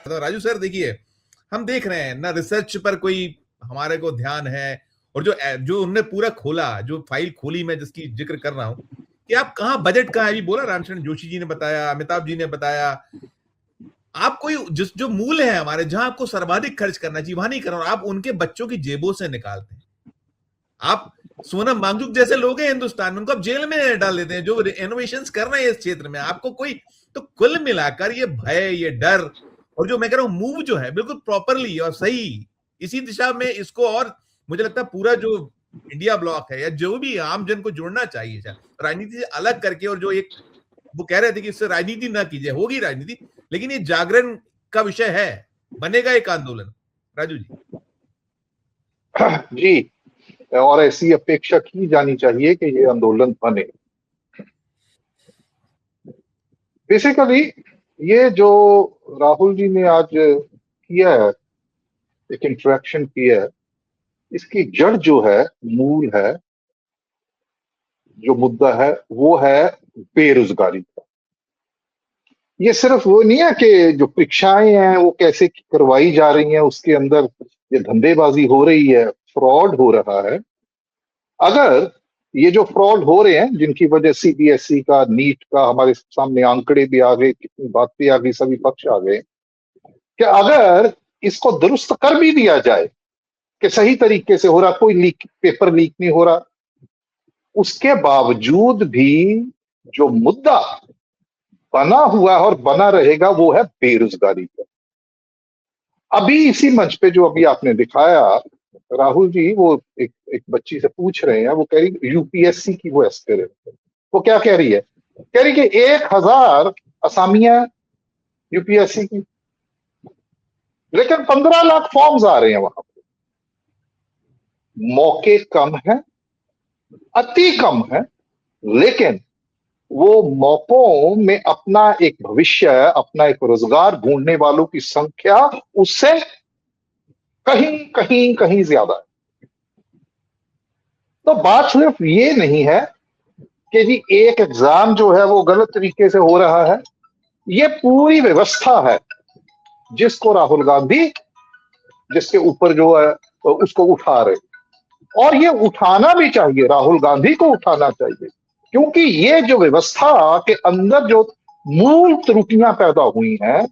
तो राजू सर देखिए, हम देख रहे हैं ना, रिसर्च पर कोई हमारे को ध्यान है, और जो जो उन्होंने पूरा खोला, जो फाइल खोली मैं जिसकी जिक्र कर रहा हूं कि आप कहाँ बजट कहाँ है, अभी बोला रामचरण जोशी जी ने बताया, अमिताभ जी ने बताया, आप कोई जिस जो मूल है हमारे, जहां आपको सर्वाधिक खर्च करना चाहिए वहां नहीं कर रहे हो, आप उनके बच्चों की जेबों से निकालते हैं। आप सोनम वांगचुक जैसे लोग हैं हिंदुस्तान में, उनको आप जेल में डाल देते हैं जो इनोवेशन कर रहे हैं इस क्षेत्र में। आपको कोई, तो कुल मिलाकर ये भय, ये डर, और जो मैं कह रहा हूं मूव जो है बिल्कुल प्रॉपरली और सही इसी दिशा में इसको, और मुझे लगता है पूरा जो इंडिया ब्लॉक है या जो भी आम जन को जोड़ना चाहिए राजनीति से अलग करके। और जो एक वो कह रहे थे कि इससे राजनीति ना कीजिए, होगी राजनीति, लेकिन ये जागरण का विषय है, बनेगा एक आंदोलन। राजू जी। जी, और ऐसी अपेक्षा की जानी चाहिए कि ये आंदोलन बने। बेसिकली ये जो राहुल जी ने आज किया है, एक इंटरेक्शन किया है, इसकी जड़ जो है, मूल है, जो मुद्दा है वो है बेरोजगारी का। ये सिर्फ वो नहीं है कि जो परीक्षाएं हैं वो कैसे करवाई जा रही हैं, उसके अंदर ये धंधेबाजी हो रही है, फ्रॉड हो रहा है। अगर ये जो फ्रॉड हो रहे हैं, जिनकी वजह सीबीएसई का, नीट का, हमारे सामने आंकड़े भी आ गए, कितनी बातें आ गई, सभी पक्ष आ गए, कि अगर इसको दुरुस्त कर भी दिया जाए कि सही तरीके से हो रहा, कोई लीक, पेपर लीक नहीं हो रहा, उसके बावजूद भी जो मुद्दा बना हुआ और बना रहेगा वो है बेरोजगारी का। अभी इसी मंच पे जो अभी आपने दिखाया, राहुल जी, वो एक बच्ची से पूछ रहे हैं, वो कह रही यूपीएससी की वो एस्पिरेंट है। वो क्या कह रही है? कह रही कि 1000 असामियां यूपीएससी की, लेकिन 15 लाख फॉर्म्स आ रहे हैं वहां पे। मौके कम है, अति कम है, लेकिन वो मौकों में अपना एक भविष्य, अपना एक रोजगार ढूंढने वालों की संख्या उससे कहीं कहीं कहीं ज्यादा है। तो बात सिर्फ ये नहीं है कि जी एक एग्जाम जो है वो गलत तरीके से हो रहा है, ये पूरी व्यवस्था है जिसको राहुल गांधी, जिसके ऊपर जो है उसको उठा रहे, और ये उठाना भी चाहिए, राहुल गांधी को उठाना चाहिए, क्योंकि ये जो व्यवस्था के अंदर जो मूल त्रुटियां पैदा हुई हैं,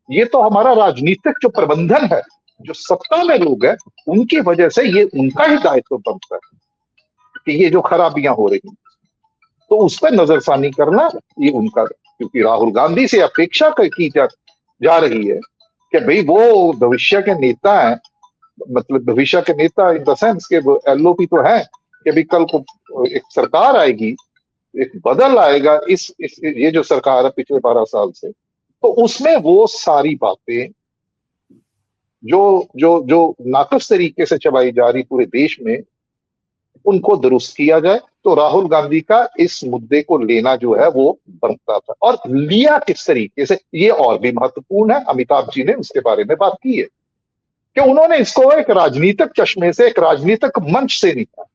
ये तो हमारा राजनीतिक जो प्रबंधन है, जो सत्ता में लोग हैं, उनकी वजह से ये उनका ही दायित्व बनता है कि ये जो खराबियां हो रही हैं, तो उस पर नजरसानी करना ये उनका, क्योंकि राहुल गांधी से अपेक्षा की जा रही है कि भाई वो भविष्य के नेता हैं, मतलब भविष्य के नेता इन द सेंस के एलओपी तो है कि भाई कल को एक सरकार आएगी, एक बदल आएगा, ये जो सरकार है पिछले 12 साल से, तो उसमें वो सारी बातें जो जो जो नाकस तरीके से चलाई जा रही पूरे देश में, उनको दुरुस्त किया जाए। तो राहुल गांधी का इस मुद्दे को लेना जो है वो बनता था, और लिया किस तरीके से ये और भी महत्वपूर्ण है। अमिताभ जी ने उसके बारे में बात की है कि उन्होंने इसको एक राजनीतिक चश्मे से, एक राजनीतिक मंच से निकाला,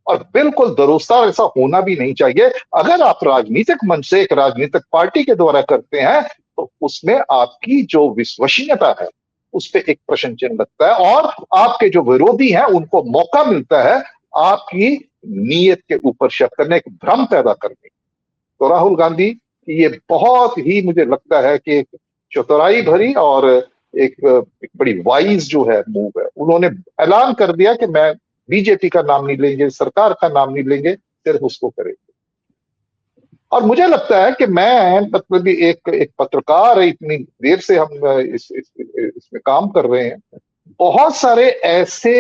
और बिल्कुल दुरुस्ता ऐसा होना भी नहीं चाहिए। अगर आप राजनीतिक मंच से, एक राजनीतिक पार्टी के द्वारा करते हैं, तो उसमें आपकी जो विश्वसनीयता है उस पर एक प्रश्न चिन्ह लगता है, और आपके जो विरोधी हैं उनको मौका मिलता है आपकी नीयत के ऊपर शक करने, एक भ्रम पैदा करने। तो राहुल गांधी की ये बहुत ही, मुझे लगता है कि एक चतुराई भरी और एक बड़ी वाइज जो है मूव है। उन्होंने ऐलान कर दिया कि मैं बीजेपी का नाम नहीं लेंगे, सरकार का नाम नहीं लेंगे, सिर्फ उसको करेंगे। और मुझे लगता है कि मैं, मतलब एक पत्रकार है, इतनी देर से हम इसमें काम कर रहे हैं, बहुत सारे ऐसे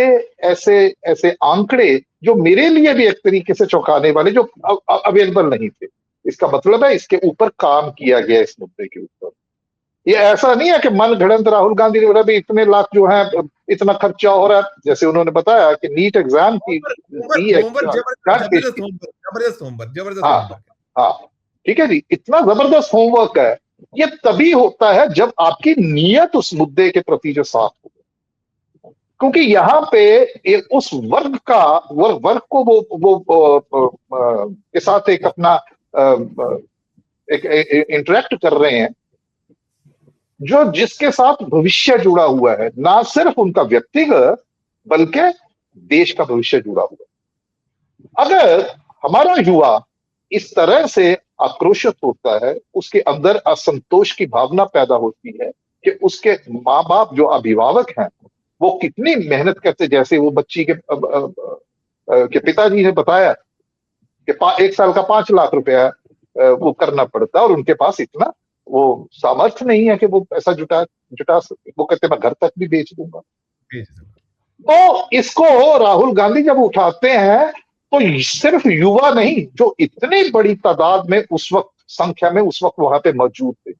ऐसे ऐसे आंकड़े जो मेरे लिए भी एक तरीके से चौंकाने वाले, जो अवेलेबल नहीं थे। इसका मतलब है इसके ऊपर काम किया गया, इस मुद्दे के ऊपर। ये ऐसा नहीं है कि मन घड़ंत राहुल गांधी ने बोला भी इतने लाख जो है, इतना खर्चा हो रहा है। जैसे उन्होंने बताया कि नीट एग्जाम की जबरदस्त होमवर्क। हाँ हाँ, ठीक है जी, इतना जबरदस्त होमवर्क है। ये तभी होता है जब आपकी नीयत उस मुद्दे के प्रति जो साफ हो, क्योंकि यहाँ पे उस वर्ग को वो के साथ एक अपना एक इंटरेक्ट कर रहे हैं जो जिसके साथ भविष्य जुड़ा हुआ है, ना सिर्फ उनका व्यक्तिगत बल्कि देश का भविष्य जुड़ा हुआ है। अगर हमारा युवा इस तरह से आक्रोशित होता है, उसके अंदर असंतोष की भावना पैदा होती है कि उसके माँ बाप जो अभिभावक हैं वो कितनी मेहनत करते, जैसे वो बच्ची के पिताजी ने बताया कि 1 साल का 5 लाख रुपया वो करना पड़ता है और उनके पास इतना वो सामर्थ्य नहीं है कि वो पैसा जुटा सके। वो कहते मैं घर तक भी बेच दूंगा। तो इसको राहुल गांधी जब उठाते हैं तो सिर्फ युवा नहीं, जो इतनी बड़ी तादाद में उस वक्त संख्या में उस वक्त वहां पे मौजूद थे,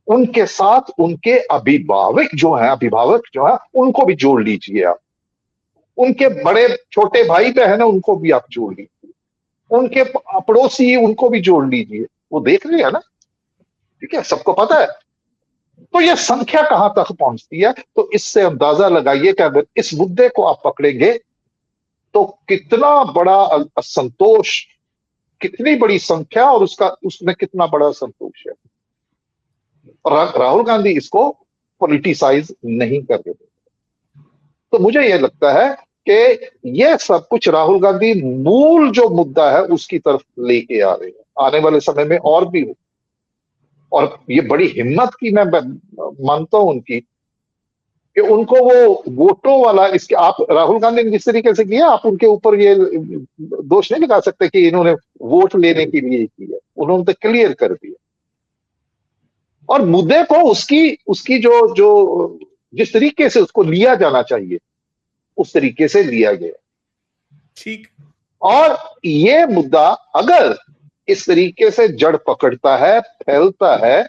उनके साथ उनके अभिभावक जो है उनको भी जोड़ लीजिए आप। उनके बड़े छोटे भाई बहन है उनको भी आप जोड़ लीजिए, उनके पड़ोसी उनको भी जोड़ लीजिए। वो देख रहे हैं ना, ठीक है, सबको पता है। तो ये संख्या कहां तक पहुंचती है, तो इससे अंदाजा लगाइए कि अगर इस मुद्दे को आप पकड़ेंगे तो कितना बड़ा असंतोष, कितनी बड़ी संख्या और उसमें कितना बड़ा संतोष है। और राहुल गांधी इसको पॉलिटिसाइज नहीं कर रहे। तो मुझे यह लगता है कि यह सब कुछ राहुल गांधी मूल जो मुद्दा है उसकी तरफ लेके आ रहे हैं। आने वाले समय में और भी हो, और ये बड़ी हिम्मत की मैं मानता हूं उनकी, कि उनको वो वोटों वाला, इसके आप राहुल गांधी ने जिस तरीके से किया, आप उनके ऊपर ये दोष नहीं लगा सकते कि इन्होंने वोट लेने के लिए किया। उन्होंने तो क्लियर कर दिया और मुद्दे को उसकी जो जिस तरीके से उसको लिया जाना चाहिए उस तरीके से लिया गया। ठीक। और ये मुद्दा अगर इस तरीके से जड़ पकड़ता है, फैलता है,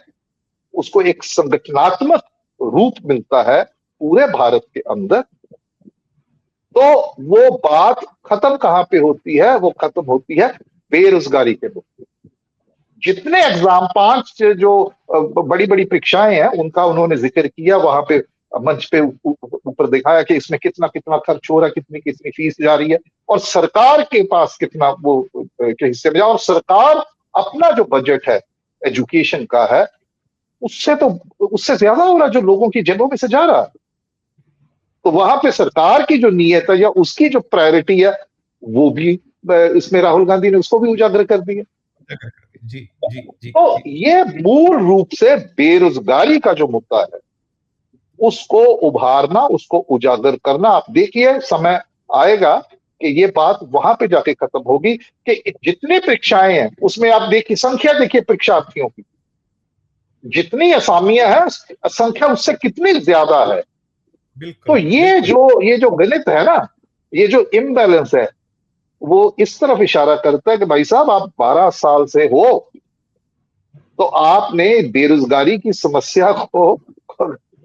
उसको एक संगठनात्मक रूप मिलता है पूरे भारत के अंदर, तो वो बात खत्म कहां पे होती है? वो खत्म होती है बेरोजगारी के मुद्दे। जितने एग्जाम 5 जो बड़ी बड़ी परीक्षाएं हैं उनका उन्होंने जिक्र किया, वहां पे मंच पे ऊपर दिखाया कि इसमें कितना कितना खर्च हो रहा है, कितनी कितनी फीस जा रही है और सरकार के पास कितना वो के हिस्से में जा, और सरकार अपना जो बजट है एजुकेशन का है उससे ज्यादा हो रहा है जो लोगों की जेबों में से जा रहा है। तो वहां पे सरकार की जो नीयत है या उसकी जो प्रायोरिटी है वो भी इसमें राहुल गांधी ने उसको भी उजागर कर दिया। जी जी जी। तो ये मूल रूप से बेरोजगारी का जो मुद्दा है उसको उभारना, उसको उजागर करना। आप देखिए समय आएगा कि ये बात वहां पे जाके खत्म होगी कि जितनी परीक्षाएं हैं उसमें आप देखिए, संख्या देखिए परीक्षार्थियों की, जितनी असामियां हैं संख्या उससे कितनी ज्यादा है। तो ये जो गणित है ना, ये जो इम्बैलेंस है, वो इस तरफ इशारा करता है कि भाई साहब आप 12 साल से हो तो आपने बेरोजगारी की समस्या को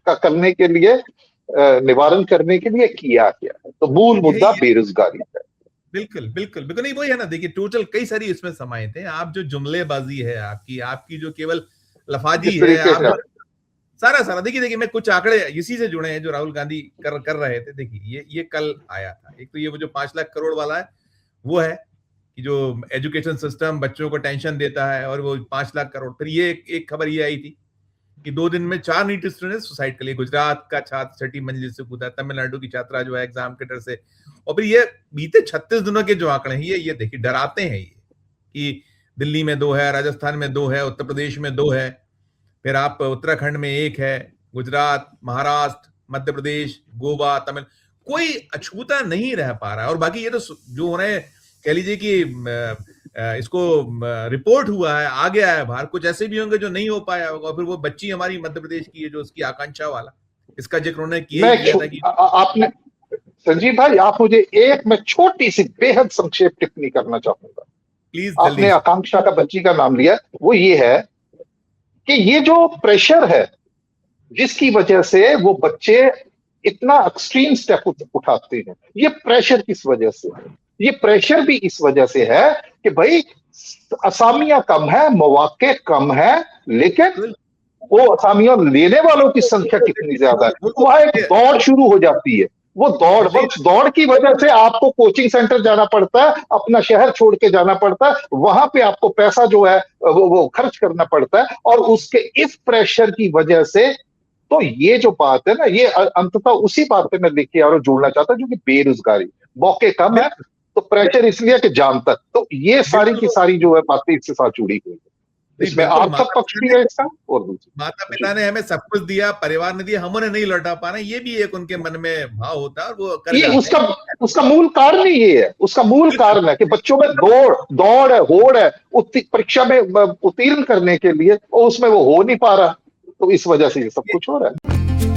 करने के लिए, निवारण करने के लिए किया क्या है। तो मूल मुद्दा बेरोजगारी है। बिल्कुल बिल्कुल बिल्कुल। नहीं वही है ना, देखिए टोटल कई सारी इसमें समाये थे। आप जो जुमलेबाजी है आपकी जो केवल लफाजी है, आप सारा देखिए मैं कुछ आंकड़े इसी से जुड़े हैं जो राहुल गांधी कर रहे थे। देखिए ये कल आया था। एक तो ये वो जो 5 लाख करोड़ वाला है वो है कि जो एजुकेशन सिस्टम बच्चों को टेंशन देता है, और वो 5 लाख करोड़। फिर ये एक खबर ये आई थी कि 2 दिन में 4 नीट स्टूडेंट सुसाइड कर लिए। गुजरात का छात्र 6ठी मंजिल से कूदा, तमिलनाडु की छात्रा जो है एग्जाम के डर से। और फिर ये बीते 36 दिनों के जो आंकड़े हैं ये देखिए डराते हैं। ये कि दिल्ली में 2 है, राजस्थान में 2 है, उत्तर प्रदेश में 2 है, फिर आप उत्तराखंड में 1 है, गुजरात, महाराष्ट्र, मध्य प्रदेश, गोवा, तमिल, कोई अछूता नहीं रह पा रहा है। और बाकी ये तो जो उन्हें कह लीजिए कि इसको रिपोर्ट हुआ है, आ गया है बाहर, कुछ ऐसे भी होंगे जो नहीं हो पाया होगा। फिर वो बच्ची हमारी मध्य प्रदेश की है जो उसकी आकांक्षा वाला, इसका जिक्र उन्होंने किया था कि आपने संजीव भाई, आप मुझे मैं छोटी सी बेहद संक्षेप टिप्पणी करना चाहूंगा। प्लीज। आपने आकांक्षा का बच्ची का नाम लिया, वो ये है कि ये जो प्रेशर है जिसकी वजह से वो बच्चे इतना एक्सट्रीम स्टेप उठाते हैं, ये प्रेशर किस वजह से है? ये प्रेशर भी इस वजह से है कि भाई असामियां कम है, मौके कम है, लेकिन वो असामियां लेने वालों की संख्या कितनी ज्यादा है। वहां एक दौड़ शुरू हो जाती है, वो दौड़, बस दौड़ की वजह से आपको कोचिंग सेंटर जाना पड़ता है, अपना शहर छोड़ के जाना पड़ता है, वहां पे आपको पैसा जो है वो खर्च करना पड़ता है, और उसके इस प्रेशर की वजह से, तो ये जो बात है ना, ये अंततः उसी बात पे मैं लेके और जोड़ना चाहता हूं, जो कि बेरोजगारी, मौके कम है बिल्कुल तो प्रेशर इसलिए कि जान तक, तो ये सारी की बिल्कुल सारी जो है बातें इसके साथ जुड़ी हुई है। नहीं इसमें बिल्कुल आर्थिक पक्ष भी है इसका, और दूसरी। माता जी। पिता ने हमें सब कुछ दिया, परिवार ने दिया, हम उन्हें नहीं लौटा पा रहे, ये भी एक उनके मन में भाव होता है और वो कर ये जाते उसका हैं। उसका मूल कारण ही ये है, उसका मूल बिल्कुल कारण है कि बच्चों में दौड़ दौड़ है, होड़ है, परीक्षा में उत्तीर्ण करने के लिए, और उसमें वो हो नहीं पा रहा, तो इस वजह से ये सब कुछ हो रहा है।